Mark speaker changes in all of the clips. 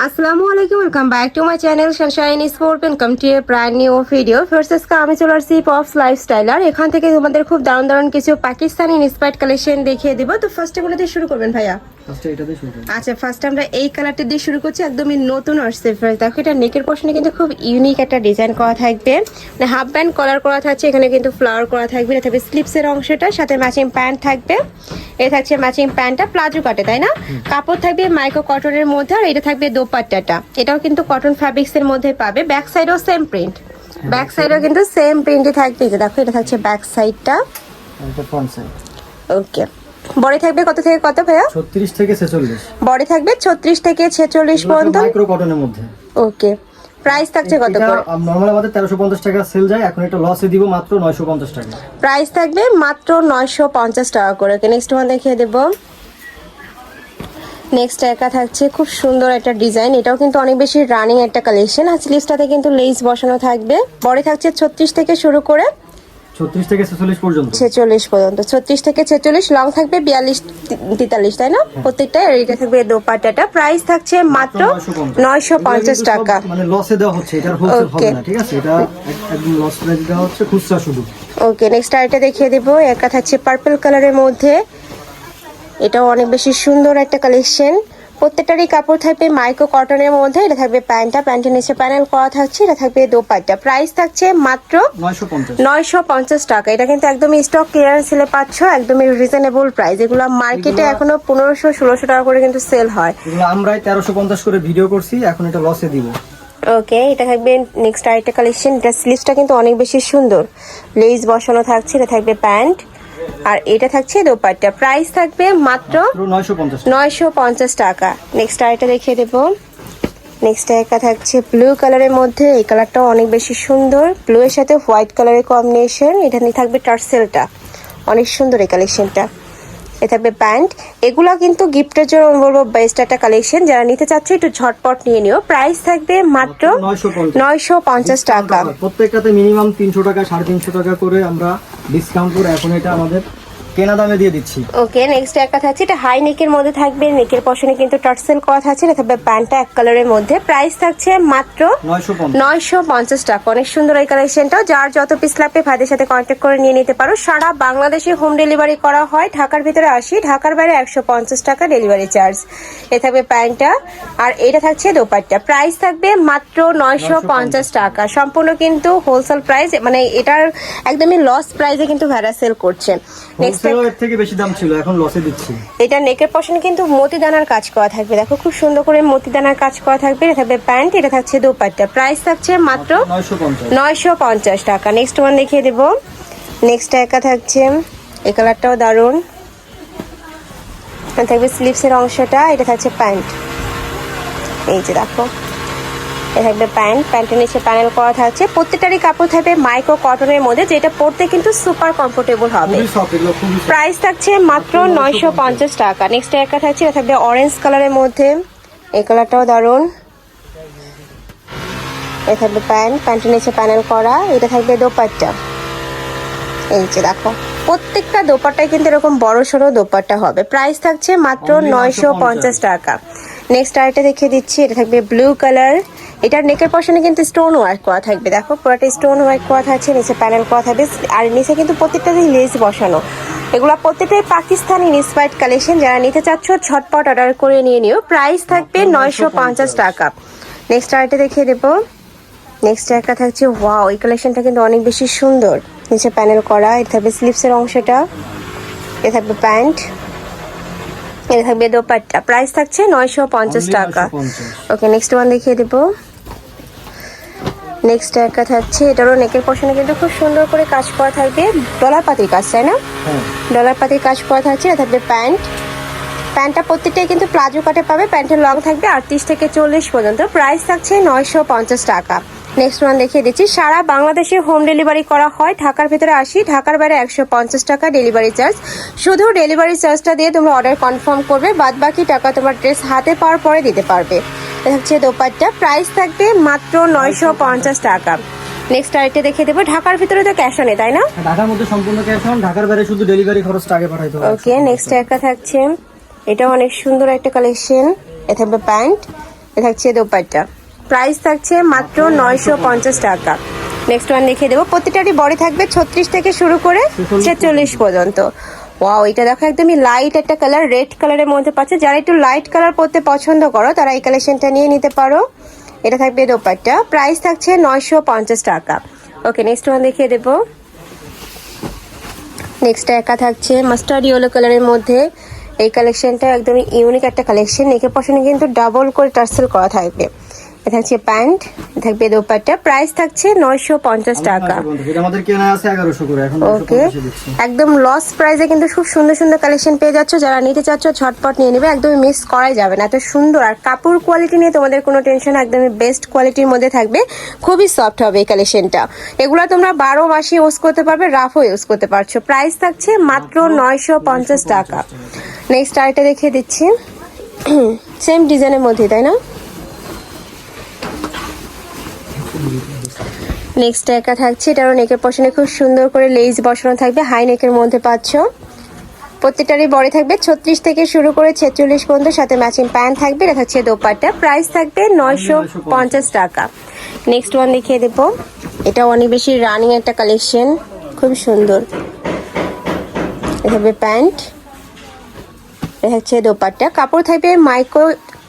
Speaker 1: আসসালামু আলাইকুম, welcome back to my channel Sunshine sport. Welcome to A brand new video. ফার্স্টে আমি চলে আসছি পপস লাইফস্টাইলার। এখান থেকে তোমাদের খুব দারুণ দারুণ কিছু পাকিস্তানি ইন্সপায়ার্ড কালেকশন দেখিয়ে দিব। তো ফার্স্টে বলে দিয়ে শুরু করবেন ভাইয়া। আচ্ছা, ফার্স্ট আমরা এই কালারটা দিয়ে শুরু করছি, একদমই নতুন আসছে। ফার্স্ট দেখো, এটা নেকের পোর্শনে কিন্তু খুব ইউনিক একটা ডিজাইন করা থাকবে, মানে হাফ ব্যান্ড কলার করা থাকছে। এখানে কিন্তু ফ্লাওয়ার করা থাকবে, এটা থাকবে স্লিপসের অংশটা, সাথে ম্যাচিং প্যান্ট থাকবে। এটা থাকছে ম্যাচিং প্যান্টটা প্লাজো কাটে, তাই না? কাপড় থাকবে মাইক্রো কটনের মধ্যে, আর এটা থাকবে দোপাট্টাটা, এটাও কিন্তু কটন ফ্যাব্রিক্স এর মধ্যে পাবে। ব্যাক সাইডও সেম প্রিন্ট, ব্যাক সাইডও কিন্তু সেম প্রিন্টই থাকবে। যে দেখো, এটা থাকছে ব্যাক সাইডটা,
Speaker 2: এটা ফ্রন্ট সাইড।
Speaker 1: ওকে, বডি থাকবে কত থেকে কত ভাইয়া?
Speaker 2: 36 থেকে 46।
Speaker 1: বডি থাকবে 36 থেকে 46 পর্যন্ত,
Speaker 2: মাইক্রো কটনের মধ্যে।
Speaker 1: ওকে, প্রাইস থাকছে কত করে?
Speaker 2: নরমাল আমাদের 1350 টাকা সেল যায়, এখন এটা লসে দিব মাত্র 950 টাকা।
Speaker 1: প্রাইস থাকবে মাত্র 950 টাকা করে। ওকে, নেক্সট ওয়ান দেখিয়ে দেব। নেক্সট একা থাকছে খুব সুন্দর একটা ডিজাইন, এটাও কিন্তু অনেক বেশি রানিং একটা কালেকশন। আর স্লিভসটাতে কিন্তু লেস বসানো থাকবে। বডি থাকছে 36 থেকে শুরু করে
Speaker 2: 36 থেকে 46 পর্যন্ত।
Speaker 1: 46 পর্যন্ত, 36 থেকে 46, লং থাকবে 42 43, তাই না? প্রত্যেকটা। এটা থাকবে দোপাট্টাটা, প্রাইস থাকছে মাত্র 950 টাকা।
Speaker 2: মানে লসে দেওয়া হচ্ছে, এটার হোলসেল হবে না, ঠিক আছে? এটা একদম লস প্রাইস দেওয়া হচ্ছে, খুচরা শুধু।
Speaker 1: ওকে, নেক্সট আইটা দেখিয়ে দেব। একা থাকছে পার্পল কালারের মধ্যে, এটাও অনেক বেশি সুন্দর একটা কালেকশন। প্রত্যেকটারই কাপড় থাকবে মাইক্রো কটনের মধ্যে। এটা থাকবে প্যান্টটা, প্যান্টের নিচে প্যানেল করা থাকছে। এটা থাকবে দোপাট্টা, প্রাইস থাকছে মাত্র 950 টাকা। এটা কিন্তু একদমই স্টক ক্লিয়ারেন্স সেলে পাচ্ছ, একদমই রিজনেবল প্রাইস। এগুলো মার্কেটে এখনো 1500-1600 টাকা করে কিন্তু সেল হয়।
Speaker 2: এগুলো আমরাই 1350 করে ভিডিও করছি, এখন এটা লসে দিব।
Speaker 1: ওকে, এটা থাকবে নেক্সট আরেকটা কালেকশন। এটা স্লিভসটা কিন্তু অনেক বেশি সুন্দর, লেস বসানো থাকছে। এটা থাকবে প্যান্ট, আর এটা থাকছে দোপাট্টা, প্রাইস থাকবে মাত্র 950 টাকা। নেক্সট আরেকটা দেখিয়ে দেবো। নেক্সট একটা থাকছে ব্লু কালারের মধ্যে, এই কালারটাও অনেক বেশি সুন্দর, ব্লু এর সাথে হোয়াইট কালারের কম্বিনেশন। এটা নিয়ে থাকবে টার্সেলটা, অনেক সুন্দর এই কালেকশনটা। এ থাকবে প্যান্ট। এগুলা কিন্তু গিফটের জন্য আমি বলবো বেস্ট একটা কালেকশন, যারা নিতে চাচ্ছে একটু ঝটপট নিয়ে নিও। প্রাইস থাকবে মাত্র 950 টাকা।
Speaker 2: প্রত্যেকটাতে মিনিমাম 300 টাকা 350 টাকা করে আমরা ডিসকাউন্ট করে এখন এটা আমাদের কেনা দামে দিয়ে দিচ্ছি।
Speaker 1: ওকে, নেক্সট একটা থাকছে, এটা হাই নেকের মধ্যে থাকবে, নেকের পশনে কিন্তু টার্সেল করা থাকছে। এটা থাকবে প্যান্টটা এক কালারের মধ্যে, প্রাইস থাকছে মাত্র 950 টাকা। অনেক সুন্দর এই কালেকশনটা। যার যত পিস লাগবে ভাইদের সাথে কন্ট্যাক্ট করে নিয়ে নিতে পারো। সারা বাংলাদেশে হোম ডেলিভারি করা হয়, ঢাকার ভিতরে 80, ঢাকার বাইরে 150 টাকা ডেলিভারি চার্জ। এ থাকবে প্যান্টটা, আর এটা থাকছে দোপাট্টা, প্রাইস থাকবে মাত্র 950 টাকা। সম্পূর্ণ কিন্তু হোলসেল প্রাইস, মানে এটার একদমই লস প্রাইসে কিন্তু ভাইরা সেল করছে। নেক্সট
Speaker 2: এর থেকে বেশি দাম ছিল, এখন লসে দিচ্ছি।
Speaker 1: এটা নেকের পশনে কিন্তু মতিদানার কাজ করা থাকবে, দেখো খুব সুন্দর করে মতিদানার কাজ করা থাকবে। এটা থাকবে প্যান্ট, এটা থাকছে দোপাট্টা, প্রাইস থাকছে মাত্র 950 টাকা। নেক্সট ওয়ান দেখিয়ে দেব। নেক্সট একা থাকছে, এই কালারটাও দারুণ। এটা থাকবে স্লিভসের অংশটা, এটা থাকছে প্যান্ট, এই যে দেখো, এটা থাকবে প্যান্ট, প্যান্টের নিচে প্যানেল করা থাকছে। প্রত্যেকটারই কাপড় থাকবে মাইক্রো কটনের মধ্যে, যেটা পরতে কিন্তু সুপার কমফোর্টেবল হবে। প্রাইস থাকছে মাত্র 950 টাকা। নেক্সট একটা থাকছে, এটা থাকবে অরেঞ্জ কালারের মধ্যে, এই কালারটাও দারুণ। এটা থাকবে প্যান্ট, প্যান্টের নিচে প্যানেল করা। এটা থাকবে দোপাট্টা, এই যে দেখো, প্রত্যেকটা দোপাট্টায় কিন্তু এরকম বড় সড়ো দোপাট্টা হবে। প্রাইস থাকছে মাত্র 950 টাকা। নেক্সট আরেকটা দেখিয়ে দিচ্ছি, এটা থাকবে ব্লু কালার। এটার নেকের পশনে কিন্তু স্টোন ওয়ার্ক করা থাকবে, দেখো পুরোটা স্টোন ওয়ার্ক করা থাকছে, নিচে প্যানেল করা থাকবে, আর নিচে কিন্তু প্রত্যেকটাতেই লেস বসানো। এগুলো প্রত্যেকটাই পাকিস্তানি ইন্সপায়ার্ড কালেকশন, যারা নিতে চাচ্ছ ঝটপট অর্ডার করে নিয়ে নিও। প্রাইস থাকবে 950 টাকা। নেক্সট আরেকটা দেখিয়ে দেবো। নেক্সট একটা থাকছে, ওয়াও, এই কালেকশনটা কিন্তু অনেক বেশি সুন্দর, নিচে প্যানেল করা। এটা থাকবে স্লিভসের অংশটা, এটা থাকবে প্যান্ট, এটা থাকবে দোপাট্টা, প্রাইস থাকছে 950 টাকা। ওকে, নেক্সট ওয়ান দেখিয়ে দেবো। নেক্সট একটা থাকছে, এটারও নেকের পশনে কিন্তু খুব সুন্দর করে কাজ করা থাকবে, ডলার পাতির কাজ, তাই না? ডলার পাতির কাজ করা থাকছে। এটা থাকবে প্যান্ট, প্যান্টটা প্রত্যেকটাই কিন্তু প্লাজো কাটে পাবে। প্যান্টের লং থাকবে 38 থেকে 40 পর্যন্ত, প্রাইস থাকছে 950 টাকা। নেক্সট ওয়ান দেখিয়ে দিচ্ছি, সারা বাংলাদেশে হোম ডেলিভারি করা হয়, ঢাকার ভিতরে 80, ঢাকার বাইরে 150 টাকা ডেলিভারি চার্জ। শুধু ডেলিভারি চার্জটা দিয়ে তোমরা অর্ডার কনফার্ম করবে, বাদ বাকি টাকা তোমার ড্রেস হাতে পাওয়ার পরে দিতে পারবে। এটা হচ্ছে দোপাট্টা, প্রাইস থাকবে মাত্র 950 টাকা। নেক্সট আরেকটা দেখিয়ে দেবো। ঢাকার ভিতরে তো ক্যাশ অনে, তাই না?
Speaker 2: ঢাকার মধ্যে সম্পূর্ণ ক্যাশ অন, ঢাকার বাইরে শুধু ডেলিভারি খরচটা আগে পাঠাইতে হবে।
Speaker 1: ওকে, নেক্সট একটা থাকছে, এটাও অনেক সুন্দর একটা কালেকশন। এটা থাকবে প্যান্ট, এটা থাকছে দোপাট্টা, প্রাইস থাকছে মাত্র 950 টাকা। নেক্সট ওয়ান দেখিয়ে দেবো, প্রতিটারই বডি থাকবে 36 থেকে শুরু করে 46 পর্যন্ত। ওয়াও, এটা দেখো একদমই লাইট একটা কালার, রেড কালারের মধ্যে পাচ্ছে। যারা একটু লাইট কালার পরতে পছন্দ করো তারা এই কালেকশনটা নিয়ে নিতে পারো। এটা থাকবে দোপাট্টা, প্রাইস থাকছে 950 টাকা। ওকে, নেক্সট ওয়ান দেখিয়ে দেবো। নেক্সট একা থাকছে মাস্টার্ড ইয়েলো কালারের মধ্যে। এই কালেকশনটা একদমই ইউনিক একটা কালেকশন। নেকের পশনে কিন্তু ডাবল করে টার্সেল করা থাকবে। এটা থাকছে প্যান্ট, থাকবে দোপাট্টা, প্রাইস থাকছে 950 টাকা।
Speaker 2: এটা আমাদের কেনা আছে 1100 করে, এখন
Speaker 1: ওকে,
Speaker 2: 950 দিচ্ছি।
Speaker 1: একদম লস প্রাইসে কিন্তু খুব সুন্দর সুন্দর কালেকশন পেয়ে যাচ্ছ। যারা নিতে চাচ্ছ ঝটপট নিয়ে নেবে, একদমই মিস করাই যাবে না, এত সুন্দর। আর কাপড় কোয়ালিটি নিয়ে তোমাদের কোনো টেনশন, একদমই বেস্ট কোয়ালিটির মধ্যে থাকবে, খুবই সফট হবে এই কালেকশনটা। এগুলো তোমরা 12 মাসে ইউজ করতে পারবে, রাফও ইউজ করতে পারছো। প্রাইস থাকছে মাত্র 950 টাকা। নেক্সট আরেকটা দেখিয়ে দিচ্ছি, সেম ডিজাইনের মধ্যে, তাই না? নেক্সট একা থাকছে, এটারও নেকের পশনে খুব সুন্দর করে লেস বসানো থাকবে, হাই নেকের মধ্যে পাচ্ছ। প্রত্যেকটারই বডি থাকবে 36 থেকে শুরু করে 46 পর্যন্ত, সাথে ম্যাচিং প্যান্ট থাকবে। এটা থাকছে দোপাট্টা, প্রাইস থাকবে 950 টাকা। নেক্সট ওয়ান দেখিয়ে দেবো, এটা অনেক বেশি রানিং একটা কালেকশন, খুব সুন্দর। এটা থাকবে প্যান্ট, এটা হচ্ছে দোপাট্টা, কাপড় থাকবে মাইক্রো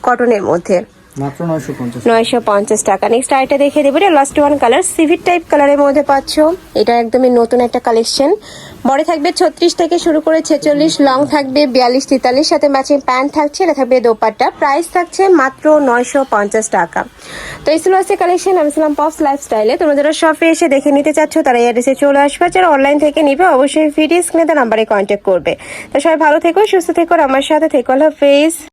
Speaker 1: কটনের মধ্যে,
Speaker 2: মাত্র 950।
Speaker 1: 950 টাকা। নেক্সট আইটা দেখে দেবো, এটা লাস্ট ওয়ান কালার, সিভিট টাইপ কালারের মধ্যে পাচ্ছ। এটা একদমই নতুন একটা কালেকশন। বডি থাকবে 36 থেকে শুরু করে 46, লং থাকবে 42 43, সাথে ম্যাচিং প্যান্ট থাকছে। এটা থাকবে দোপাট্টা, প্রাইস থাকছে মাত্র 950 টাকা। তো এই ছিল আজকে কালেকশন। আমি ছিলাম পপস লাইফস্টাইলে। তোমরা যারা শপে এসে দেখে নিতে চাচ্ছ তারা এই অ্যাড্রেসে চলে আসবে। যারা অনলাইন থেকে নিবে অবশ্যই ভিডিও স্ক্রিনে নাম্বারে কন্ট্যাক্ট করবে। তো সবাই ভালো থেকো, সুস্থ থেকো, আর আমার সাথে থেকো। আল্লাহ হাফেজ।